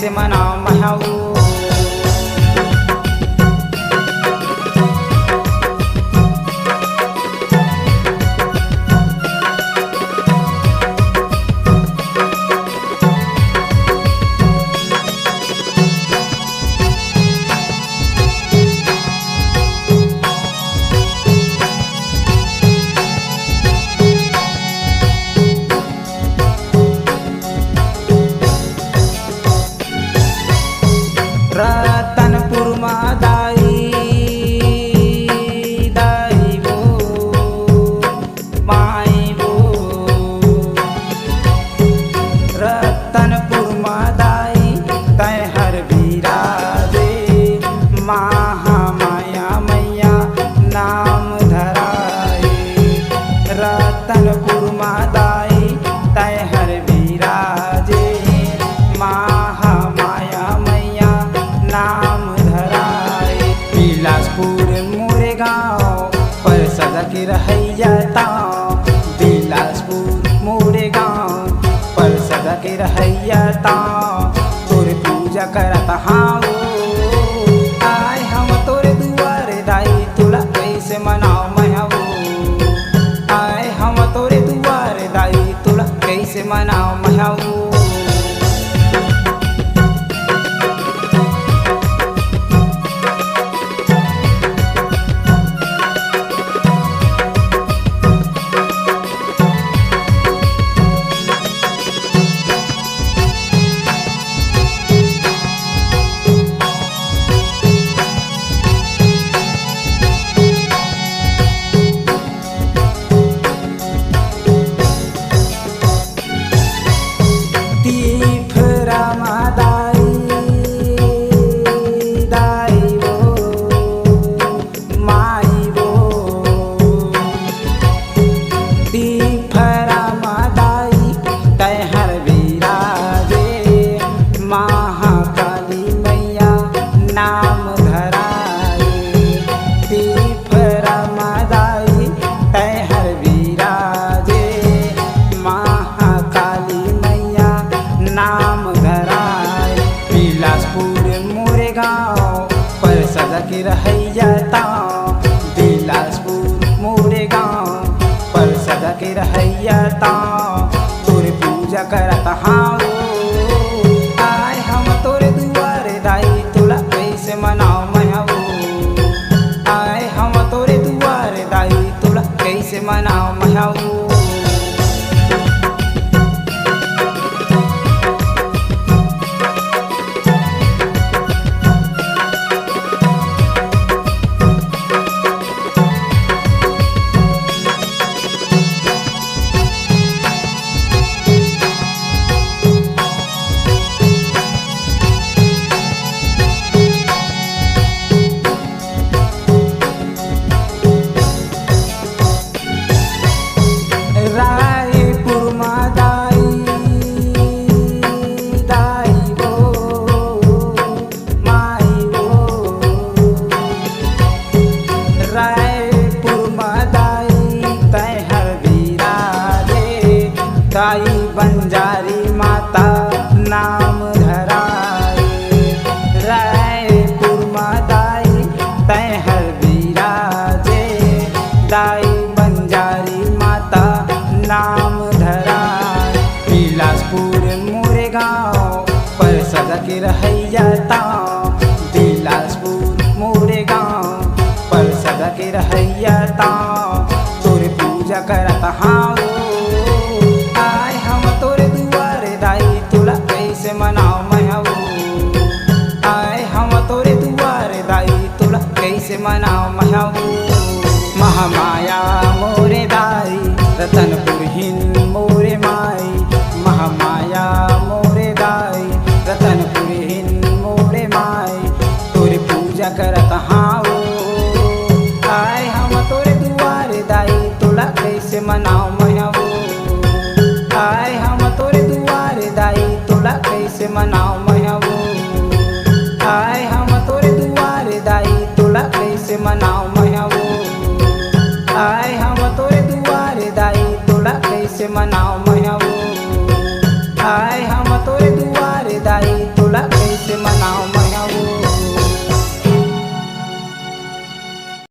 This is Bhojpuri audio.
कैसे मनाओ महऊ। रतनपुर में दाई दाई वो माई वो, रतनपुर में दाई तय हर वीरा दे, महामाया मैया नाम धराए। रतनपुर में दाई तय हर वीरा दे, महामाया मैया नाम धराए। बिलासपुर मोरे गाँव पर सदा के रहैया ताँ, बिलासपुर मोरे गाँव पर सदा के रहैया ताँ, तोरे पूजा करत हाओ। आए हम तोरे दुआरे दाई तुला कैसे मनाओ महऊ। आए हम तोरे दुआरे दाई तुला कैसे मनाओ महऊ। पर सदा के रहैया ताँ, बिलासपुर मोरे गाँव पर सदा के रहैया ताँ, तोरे पूजा करत हाओ। आए हम तोरे दुआरे दाई तुला कैसे मनाओ महऊ। आए हम तोरे दुआरे दाई तुला कैसे मनाओ महऊ। रायपुर में दाई दाई वो माई वो, रायपुर में दाई तय हर वीरा दे, दाई बंजारी माता नाम धराए। रायपुर में दाई तय हर वीरा दे, दाई बंजारी माता नाम धराए। बिलासपुर मोरे गाँव पर सदा के रहैया ताँ, बिलासपुर मोरे गाँव पर सदा के रहैया ताँ, तोरे पूजा करत हाओ। आए हम तोरे दुआरे दाई तुला कैसे मनाओ महऊ। आए हम तोरे दुआरे दाई तुला कैसे मनाओ महऊ। महामाया मोरे दाई रतनपुर हिन मोरे माई, महामाया मोरे दाई रतनपुर हिन मोरे माई, तोरे पूजा करत हाओ। आए हम तोरे दुआरे दाई तुला कैसे मनाओ महऊ। आए हम तोरे दुआरे दाई तुला कैसे मनाओ महऊ। आए हम तोरे दुआरे दाई तुला कैसे मनाओ महऊ। आए हम तोरे दुआरे दाई तुला कैसे मनाओ।